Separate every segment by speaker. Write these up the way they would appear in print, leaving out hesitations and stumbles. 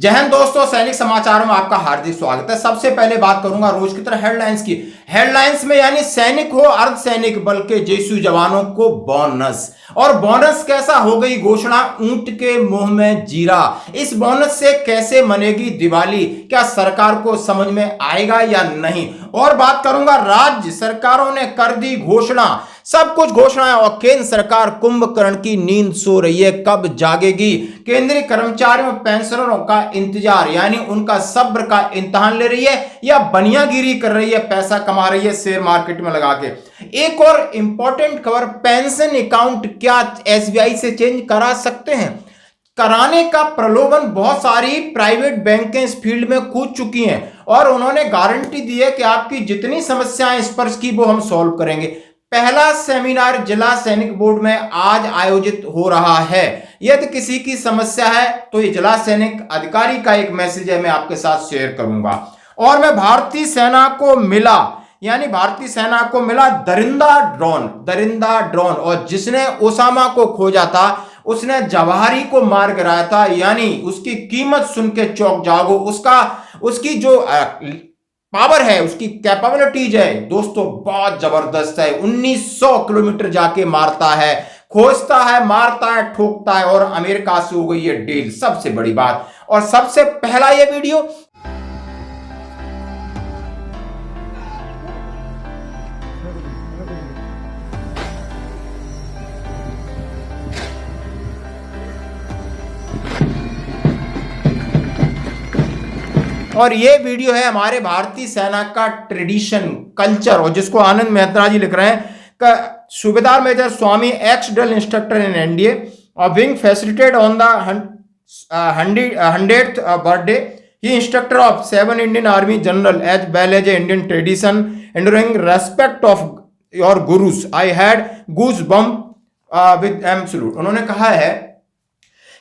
Speaker 1: जय हिंद दोस्तों, सैनिक समाचारों में आपका हार्दिक स्वागत है। सबसे पहले बात करूंगा रोज की तरह हेडलाइंस की। हेडलाइंस में यानी सैनिक हो अर्धसैनिक बल के जेसू जवानों को बोनस, और बोनस कैसा हो गई घोषणा, ऊंट के मुंह में जीरा। इस बोनस से कैसे मनेगी दिवाली, क्या सरकार को समझ में आएगा या नहीं। और बात करूंगा राज्य सरकारों ने कर दी घोषणा, सब कुछ घोषणाएं, और केंद्र सरकार कुंभकर्ण की नींद सो रही है, कब जागेगी। केंद्रीय कर्मचारियों पेंशनरों का इंतजार यानी उनका सब्र का इम्तिहान ले रही है या बनियागिरी कर रही है, पैसा कमा रही है शेयर मार्केट में लगा के। एक और इंपॉर्टेंट खबर, पेंशन अकाउंट क्या एसबीआई से चेंज करा सकते हैं। कराने का प्रलोभन बहुत सारी प्राइवेट बैंकें इस फील्ड में कूद चुकी हैं और उन्होंने गारंटी दी है कि आपकी जितनी समस्याएं स्पर्श की वो हम सॉल्व करेंगे। पहला सेमिनार जिला सैनिक बोर्ड में आज आयोजित हो रहा है। यदि किसी की समस्या है तो ये जिला सैनिक अधिकारी का एक मैसेज है, मैं आपके साथ शेयर करूंगा। और मैं भारतीय सेना को मिला दरिंदा ड्रोन, और जिसने ओसामा को खोजा था उसने जवाहरी को मार गिराया था, यानी उसकी कीमत सुन के चौंक जाओगे। उसकी जो पावर है, उसकी कैपेबिलिटीज है दोस्तों, बहुत जबरदस्त है। 1900 किलोमीटर जाके मारता है, खोजता है, मारता है, ठोकता है, और अमेरिका से हो गई है डील, सबसे बड़ी बात। और सबसे पहला ये वीडियो और ये वीडियो है हमारे भारतीय सेना का ट्रेडिशन कल्चर, और जिसको आनंद मेहता जी लिख रहे हैं। Subedar major Swami ex drill instructor in NDA और wing facilitated on the 100th birthday he instructor of 7 Indian army general as well as a Indian tradition enduring respect of your gurus I had goose bump with em salute. उन्होंने कहा है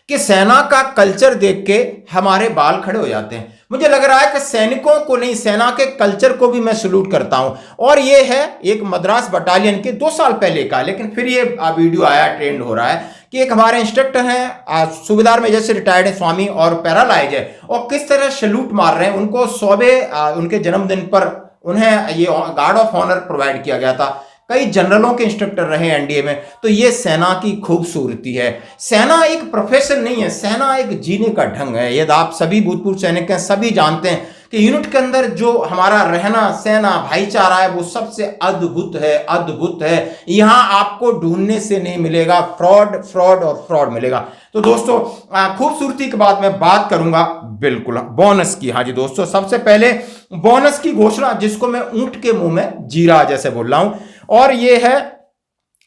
Speaker 1: कि सेना का culture देख के हमारे बाल खड़े हो जाते हैं। मुझे लग रहा है कि सैनिकों को नहीं, सेना के कल्चर को भी मैं सैल्यूट करता हूं। और ये है एक मद्रास बटालियन के 2 साल पहले का, लेकिन फिर ये वीडियो आया, ट्रेंड हो रहा है कि एक हमारे इंस्ट्रक्टर हैं सूबेदार मेजर से रिटायर्ड है स्वामी, और पैरालाइज है, और किस तरह सैल्यूट मार रहे हैं उनको। उनके जन्मदिन पर उन्हें ये गार्ड ऑफ ऑनर प्रोवाइड किया गया था। कई जनरलों के इंस्ट्रक्टर रहे एनडीए में। तो ये सेना की खूबसूरती है। सेना एक प्रोफेशन नहीं है, सेना एक जीने का ढंग है। यदि आप सभी भूतपूर्व सैनिक हैं, सभी जानते हैं कि यूनिट के अंदर जो हमारा रहना, सेना भाईचारा है, वो सबसे अद्भुत है। यहां आपको ढूंढने से नहीं मिलेगा, फ्रॉड मिलेगा। तो दोस्तों खूबसूरती के बाद मैं बात करूंगा बिल्कुल बोनस की। हाँ जी दोस्तों, सबसे पहले बोनस की घोषणा, जिसको मैं ऊंट के मुंह में जीरा जैसे बोल रहा हूं, और ये है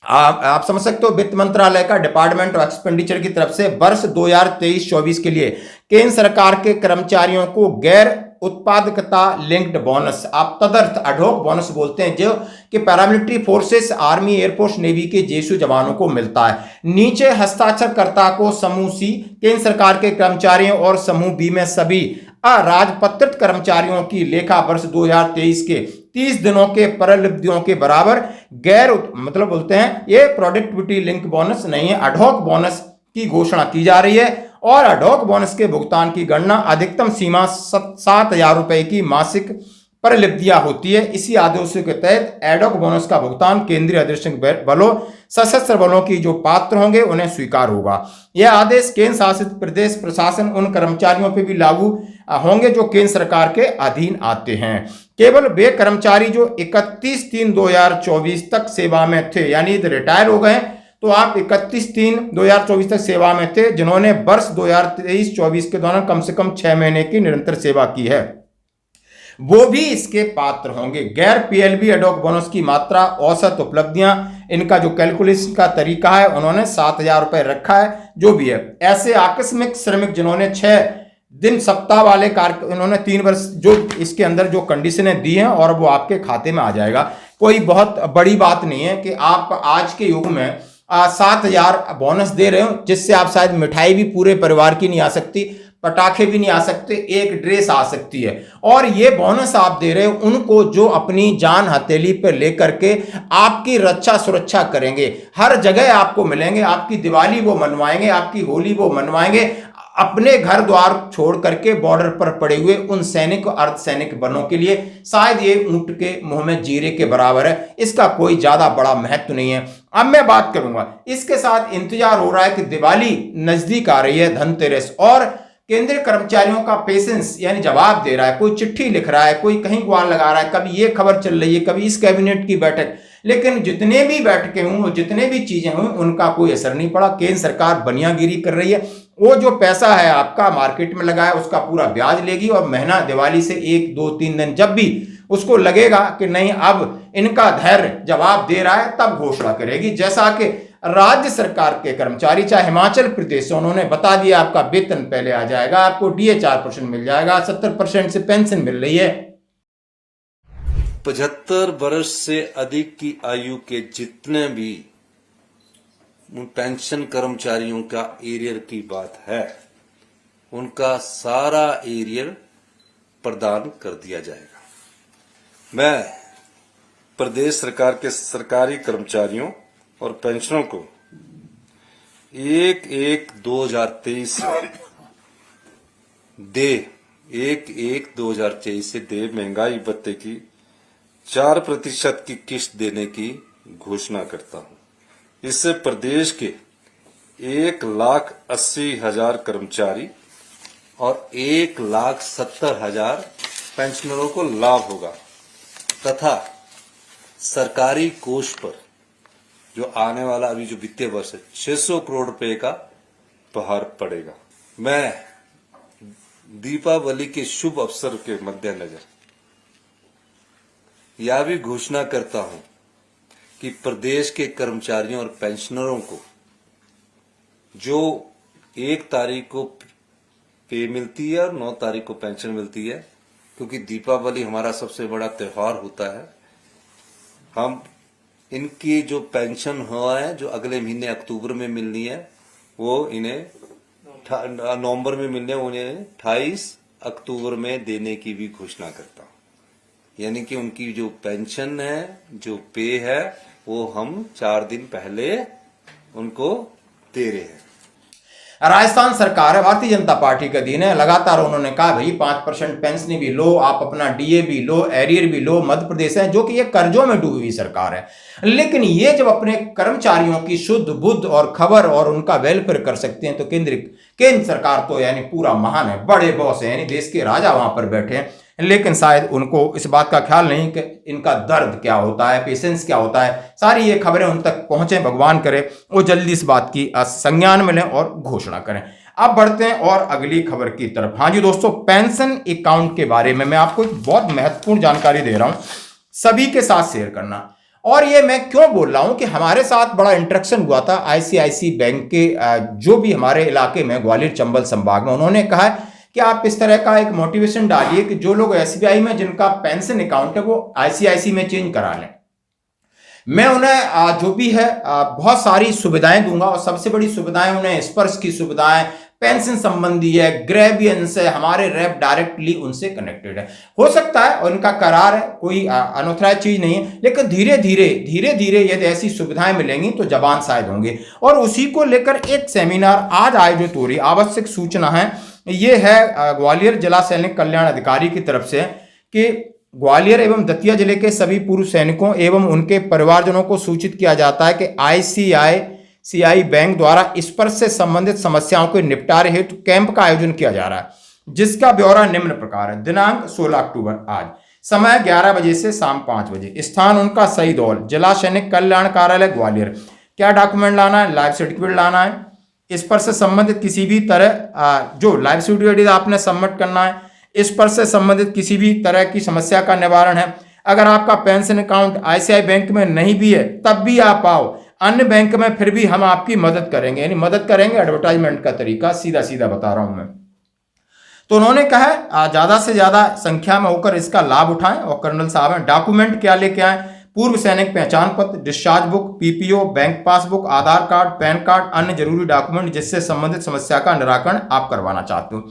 Speaker 1: आप समझ सकते हो वित्त मंत्रालय का डिपार्टमेंट ऑफ एक्सपेंडिचर की तरफ से वर्ष 2023-24 के लिए केंद्र सरकार के कर्मचारियों को गैर उत्पादकता लिंक्ड बोनस, आप तदर्थ अडोक बोनस बोलते हैं, जो कि paramilitary forces, army, air force, navy के जेसू जवानों को मिलता है। नीचे हस्ताक्षरकर्ता को समूह सी केंद्र सरकार के कर्मचारियों और समूह बी में सभी अराजपत्रित कर्मचारियों की लेखा वर्ष 2023 के 30 दिनों के परिलब्धियों के बराबर गैर मतलब बोलते हैं, ये प्रोडक्टिविटी लिंक बोनस नहीं है, अडोक बोनस की घोषणा की जा रही है। और अडोक बोनस के भुगतान की गणना अधिकतम सीमा 7,000 रुपए की मासिक परिलब्धियां होती है। इसी आदेशों के तहत एडोक बोनस का भुगतान केंद्रीय अर्धसैनिक बलों, सशस्त्र बलों की जो पात्र होंगे उन्हें स्वीकार होगा। यह आदेश केंद्र शासित प्रदेश प्रशासन उन कर्मचारियों पर भी लागू होंगे जो केंद्र सरकार के अधीन आते हैं। केवल वे कर्मचारी जो 31/3/2024 तक सेवा में थे, यानी रिटायर हो गए, तो आप 31/3/2024 तक सेवा में थे, जिन्होंने वर्ष 2023-24 के दौरान कम से कम 6 महीने की निरंतर सेवा की है, वो भी इसके पात्र होंगे। गैर पीएलबी एडोक बोनस की मात्रा, औसत उपलब्धियां, इनका जो कैलकुलेशन का तरीका है उन्होंने 7,000 रुपए रखा है, जो भी है। ऐसे आकस्मिक श्रमिक जिन्होंने 6 दिन सप्ताह वाले कार्य, उन्होंने 3 वर्ष जो इसके अंदर जो कंडीशनें दी हैं, और वो आपके खाते में आ जाएगा। कोई बहुत बड़ी बात नहीं है कि आप आज के युग में 7,000 बोनस दे रहे हो, जिससे आप शायद मिठाई भी पूरे परिवार की नहीं आ सकती, पटाखे भी नहीं आ सकते, एक ड्रेस आ सकती है। और ये बोनस आप दे रहे हो उनको जो अपनी जान हथेली पर लेकर के आपकी रक्षा सुरक्षा करेंगे, हर जगह आपको मिलेंगे, आपकी दिवाली वो मनवाएंगे, आपकी होली वो मनवाएंगे, अपने घर द्वार छोड़ करके बॉर्डर पर पड़े हुए उन सैनिक और अर्धसैनिक बलों के लिए। शायद ये ऊंट के मुंह में जीरे के बराबर है, इसका कोई ज्यादा बड़ा महत्व नहीं है। अब मैं बात करूंगा, इसके साथ इंतजार हो रहा है कि दिवाली नजदीक आ रही है, धनतेरस, और केंद्रीय कर्मचारियों का पेशेंस यानी जवाब दे रहा है, कोई चिट्ठी लिख रहा है, कोई कहीं गुहार लगा रहा है, कभी ये खबर चल रही है, कभी इस कैबिनेट की बैठक, लेकिन जितने भी बैठकें हुई, जितने भी चीजें हुई, उनका कोई असर नहीं पड़ा। केंद्र सरकार बनियागिरी कर रही है, वो जो पैसा है आपका मार्केट में लगा है उसका पूरा ब्याज लेगी, और महीना दिवाली से 1 2 3 दिन जब भी उसको लगेगा कि नहीं अब इनका धैर्य जवाब दे रहा है, तब घोषणा करेगी। जैसा कि राज्य सरकार के कर्मचारी, चाहे हिमाचल प्रदेश से, उन्होंने बता दिया आपका वेतन पहले आ जाएगा, आपको डीए 4% मिल जाएगा, 70% से पेंशन मिल रही है।
Speaker 2: 75 वर्ष से अधिक की आयु के जितने भी पेंशन कर्मचारियों का एरियर की बात है, उनका सारा एरियर प्रदान कर दिया जाएगा। मैं प्रदेश सरकार के सरकारी कर्मचारियों और पेंशनरों को 1/1/2023 से दे महंगाई भत्ते की 4% की किस्त देने की घोषणा करता हूं। इससे प्रदेश के 1,80,000 कर्मचारी और 1,70,000 पेंशनरों को लाभ होगा, तथा सरकारी कोष पर जो आने वाला अभी जो वित्तीय वर्ष है 600 करोड़ रुपए का प्रहार पड़ेगा। मैं दीपावली के शुभ अवसर के मद्देनजर यह भी घोषणा करता हूं कि प्रदेश के कर्मचारियों और पेंशनरों को जो 1 तारीख को पे मिलती है और 9 तारीख को पेंशन मिलती है, क्योंकि दीपावली हमारा सबसे बड़ा त्योहार होता है, हम इनकी जो पेंशन हुआ है जो अगले महीने अक्टूबर में मिलनी है, वो इन्हें नवंबर में मिलने, उन्हें 28 अक्टूबर में देने की भी घोषणा करता हूं। यानी कि उनकी जो पेंशन है, जो पे है, वो हम 4 दिन पहले उनको दे रहे हैं।
Speaker 1: राजस्थान सरकार है, भारतीय जनता पार्टी का दिन है, लगातार उन्होंने कहा भाई 5% पेंशन भी लो, आप अपना डीए भी लो, एरियर भी लो। मध्य प्रदेश है जो कि ये कर्जों में डूबी हुई सरकार है, लेकिन ये जब अपने कर्मचारियों की शुद्ध बुद्ध और खबर और उनका वेलफेयर कर सकते हैं, तो केंद्र सरकार तो यानी पूरा महान है, बड़े बॉस है, यानी देश के राजा वहां पर बैठे हैं। लेकिन शायद उनको इस बात का ख्याल नहीं कि इनका दर्द क्या होता है, पेशेंस क्या होता है। सारी ये खबरें उन तक पहुंचे, भगवान करे वो जल्दी इस बात की संज्ञान में लें और घोषणा करें। अब बढ़ते हैं और अगली खबर की तरफ। हाँ जी दोस्तों, पेंशन अकाउंट के बारे में मैं आपको एक बहुत महत्वपूर्ण जानकारी दे रहा हूं, सभी के साथ शेयर करना। और ये मैं क्यों बोल रहा हूं कि हमारे साथ बड़ा इंटरेक्शन हुआ था आईसीआईसी बैंक के जो भी हमारे इलाके में ग्वालियर चंबल संभाग में, उन्होंने कहा है कि आप इस तरह का एक मोटिवेशन डालिए कि जो लोग एसबीआई में जिनका पेंशन अकाउंट है वो आईसीआईसी में चेंज करा लें। मैं उन्हें जो भी है बहुत सारी सुविधाएं दूंगा, और सबसे बड़ी सुविधाएं उन्हें स्पर्श की सुविधाएं, पेंशन संबंधी है, ग्रेवियंस है, हमारे रैप डायरेक्टली उनसे कनेक्टेड है। हो सकता है उनका करार है, कोई अनऑथराइज चीज नहीं है, लेकिन धीरे धीरे यदि ऐसी सुविधाएं मिलेंगी तो जवान शायद होंगे। और उसी को लेकर एक सेमिनार आज आयोजित हो रही, आवश्यक सूचना है ये है ग्वालियर जिला सैनिक कल्याण अधिकारी की तरफ से कि ग्वालियर एवं दतिया जिले के सभी पूर्व सैनिकों एवं उनके परिवारजनों को सूचित किया जाता है कि आईसीआईसीआई बैंक द्वारा स्पर्श से संबंधित समस्याओं के निपटारे हेतु कैंप का आयोजन किया जा रहा है, जिसका ब्यौरा निम्न प्रकार है। दिनांक 16 अक्टूबर आज, समय 11 बजे से शाम 5 बजे, स्थान उनका शहीद हॉल, जिला सैनिक कल्याण कार्यालय ग्वालियर। क्या डॉक्यूमेंट लाना है? लाइफ सर्टिफिकेट लाना है, इस पर से संबंधित किसी भी तरह जो लाइफ सर्टिफिकेट आपने सबमिट करना है, इस पर से संबंधित किसी भी तरह की समस्या का निवारण है। अगर आपका पेंशन अकाउंट आईसीआई बैंक में नहीं भी है तब भी आप आओ, अन्य बैंक में फिर भी हम आपकी मदद करेंगे, यानी मदद करेंगे एडवर्टाइजमेंट का तरीका, सीधा सीधा बता रहा हूं मैं। तो उन्होंने कहा है ज्यादा से ज्यादा संख्या में होकर इसका लाभ उठाएं, और कर्नल साहब हैं डॉक्यूमेंट क्या लेके आए, पूर्व सैनिक पहचान पत्र, discharge book, PPO, bank passbook, Aadhaar card, PAN card, अन्य जरूरी डॉक्यूमेंट जिससे संबंधित समस्या का निराकरण आप करवाना चाहते हो।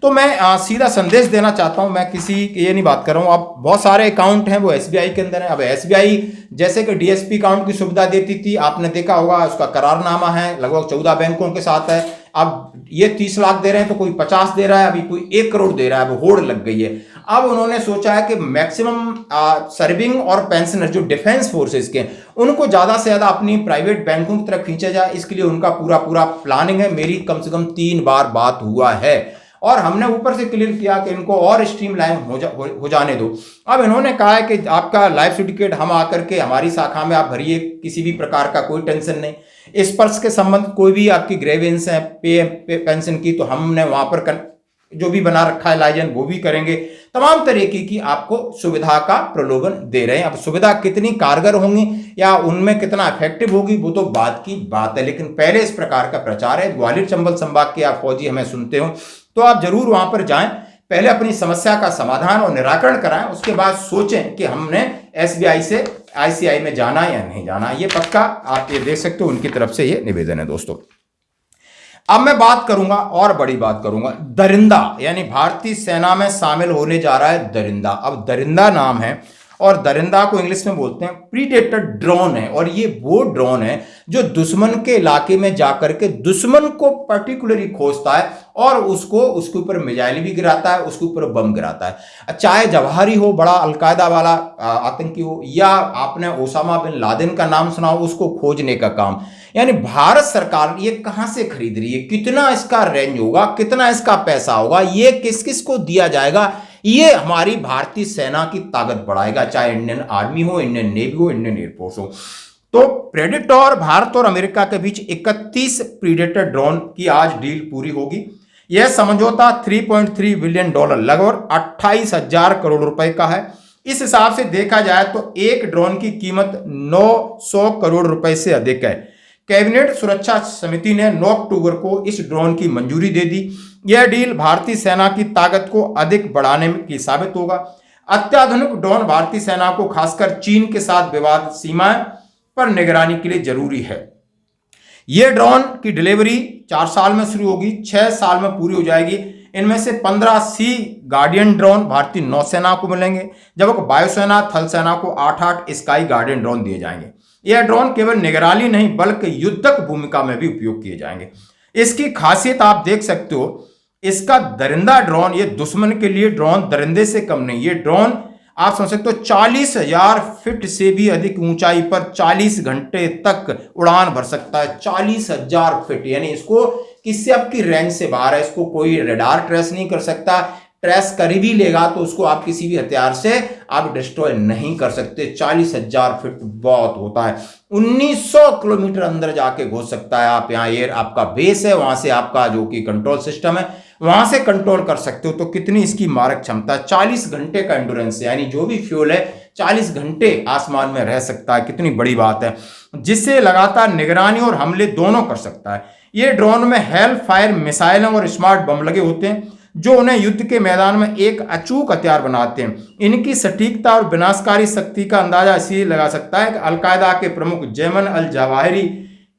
Speaker 1: तो मैं सीधा संदेश देना चाहता हूं, मैं किसी ये नहीं बात कर रहा हूं। अब बहुत सारे अकाउंट हैं वो एसबीआई के अंदर है। अब एसबीआई जैसे कि डीएसपी अकाउंट की सुविधा देती थी, आपने देखा होगा, उसका करारनामा है, लगभग 14 बैंकों के साथ है। अब ये 30 लाख दे रहे हैं तो कोई 50 दे रहा है, अभी कोई 1 करोड़ दे रहा है, अब होड़ लग गई है। अब उन्होंने सोचा है कि मैक्सिमम सर्विंग और पेंशनर जो डिफेंस फोर्सेस के, उनको ज्यादा से ज्यादा अपनी प्राइवेट बैंकों की तरफ खींचा जाए। इसके लिए उनका पूरा पूरा प्लानिंग है। मेरी कम से कम 3 बार बात हुआ है और हमने ऊपर से क्लियर किया कि इनको और स्ट्रीमलाइन हो जाने दो। अब इन्होंने कहा है कि आपका लाइफ सर्टिफिकेट हम आकर के हमारी शाखा में आप भरिए, किसी भी प्रकार का कोई टेंशन नहीं। स्पर्श के संबंध कोई भी आपकी ग्रेवेंस है पे पेंशन की, तो हमने वहां पर जो भी बना रखा है लाइजन वो भी करेंगे। तमाम तरीके की आपको सुविधा का प्रलोभन दे रहे हैं। अब सुविधा कितनी कारगर होंगी या उनमें कितना इफेक्टिव होगी वो तो बात की बात है, लेकिन पहले इस प्रकार का प्रचार है। ग्वालियर चंबल संभाग के आप फौजी हमें सुनते हो तो आप जरूर वहां पर जाएं, पहले अपनी समस्या का समाधान और निराकरण कराएं, उसके बाद सोचें कि हमने एसबीआई से आईसीआई में जाना या नहीं जाना। ये पक्का आप ये देख सकते हो, उनकी तरफ से ये निवेदन है दोस्तों। अब मैं बात करूंगा और बड़ी बात करूंगा, दरिंदा यानी भारतीय सेना में शामिल होने जा रहा है दरिंदा। अब दरिंदा नाम है और दरिंदा को इंग्लिश में बोलते हैं प्रीडेटर ड्रोन है। और ये वो ड्रोन है जो दुश्मन के इलाके में जाकर के दुश्मन को पर्टिकुलरली खोजता है और उसके ऊपर मिसाइल भी गिराता है, उसके ऊपर बम गिराता है। चाहे जवाहरी हो, बड़ा अलकायदा वाला आतंकी हो, या आपने ओसामा बिन लादेन का नाम सुना हो, उसको खोजने का काम। यानी भारत सरकार ये कहां से खरीद रही है, कितना इसका रेंज होगा, कितना इसका पैसा होगा, ये किस किस को दिया जाएगा, ये हमारी भारतीय सेना की ताकत बढ़ाएगा। चाहे इंडियन आर्मी हो, इंडियन नेवी हो, इंडियन एयरफोर्स हो। तो प्रेडेटर, भारत और अमेरिका के बीच 31 प्रीडेटर ड्रोन की आज डील पूरी होगी। यह समझौता $3.3 बिलियन, लगभग 28,000 करोड़ रुपए का है। इस हिसाब से देखा जाए तो एक ड्रोन की कीमत 900 करोड़ रुपए से अधिक है। कैबिनेट सुरक्षा समिति ने 9 अक्टूबर को इस ड्रोन की मंजूरी दे दी। यह डील भारतीय सेना की ताकत को अधिक बढ़ाने की साबित होगा। अत्याधुनिक ड्रोन भारतीय सेना को खासकर चीन के साथ विवाद सीमाएं पर निगरानी के लिए जरूरी है। यह ड्रोन की डिलीवरी 4 साल में शुरू होगी, 6 साल में पूरी हो जाएगी। इनमें से 15 सी गार्डियन ड्रोन भारतीय नौसेना को मिलेंगे, जबकि वायुसेना, थल सेना को 8-8 स्काई गार्डियन ड्रोन दिए जाएंगे। यह ड्रोन केवल निगरानी नहीं बल्कि युद्धक भूमिका में भी उपयोग किए जाएंगे। इसकी खासियत आप देख सकते हो, इसका दरिंदा ड्रोन, ये दुश्मन के लिए ड्रोन दरिंदे से कम नहीं। ये ड्रोन आप समझ सकते हो 40,000 फीट से भी अधिक ऊंचाई पर 40 घंटे तक उड़ान भर सकता है। 40,000 फीट यानी इसको किसी आपकी रेंज से बाहर है, इसको कोई रडार ट्रेस नहीं कर सकता। ट्रेस कर भी लेगा तो उसको आप किसी भी हथियार से आप डिस्ट्रॉय नहीं कर सकते। 40,000 फीट बहुत होता है। 1900 किलोमीटर अंदर जाके घुस सकता है। आप यहाँ एयर आपका बेस है, वहां से आपका जो कि कंट्रोल सिस्टम है वहां से कंट्रोल कर सकते हो। तो कितनी इसकी मारक क्षमता, 40 घंटे का एंडोरेंस, यानी जो भी फ्यूल है 40 घंटे आसमान में रह सकता है। कितनी बड़ी बात है, जिससे लगातार निगरानी और हमले दोनों कर सकता है। ये ड्रोन में हेल फायर मिसाइल और स्मार्ट बम लगे होते हैं जो उन्हें युद्ध के मैदान में एक अचूक हथियार बनाते हैं। इनकी सटीकता और विनाशकारी शक्ति का अंदाजा इसलिए लगा सकता है कि अलकायदा के प्रमुख जैमन अल जवाहिरी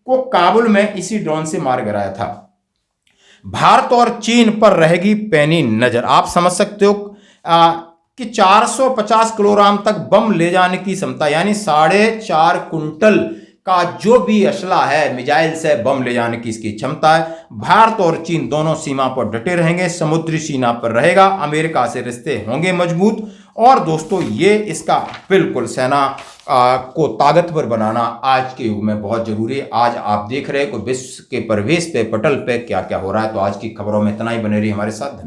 Speaker 1: को काबुल में इसी ड्रोन से मार गिराया था। भारत और चीन पर रहेगी पैनी नजर। आप समझ सकते हो कि 450 किलोग्राम तक बम ले जाने की क्षमता, यानी 4.5 कुंटल का जो भी असला है, मिसाइल से बम ले जाने की इसकी क्षमता है। भारत और चीन दोनों सीमा पर डटे रहेंगे, समुद्री सीमा पर रहेगा, अमेरिका से रिश्ते होंगे मजबूत। और दोस्तों ये इसका बिल्कुल सेना को ताकतवर बनाना आज के युग में बहुत जरूरी है। आज आप देख रहे हैं कि विश्व के परिवेश पे, पटल पे क्या क्या हो रहा है। तो आज की खबरों में इतना ही, बने रही हमारे साथ।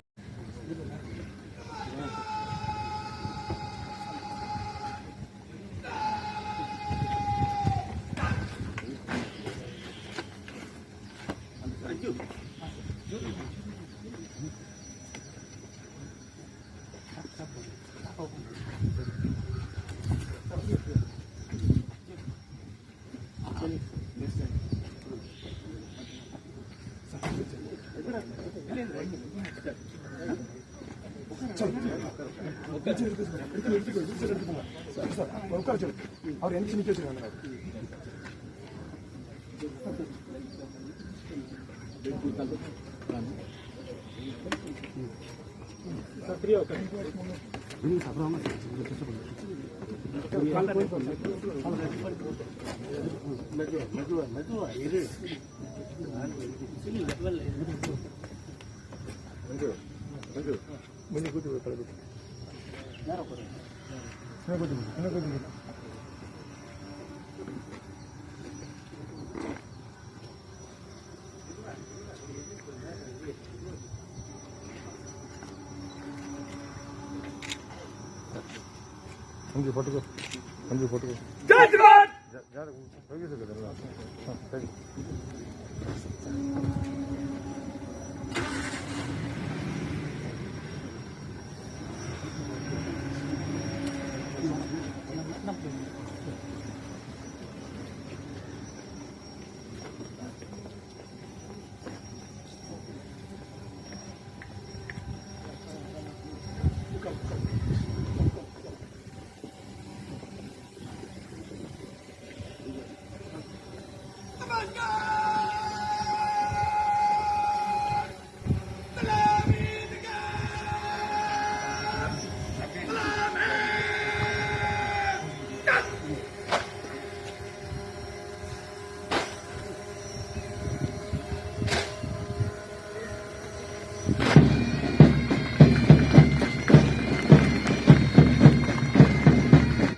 Speaker 3: அவர் எந்த நிக்க வச்சிருக்காங்க अंजी फोटो अंजी फोटो जा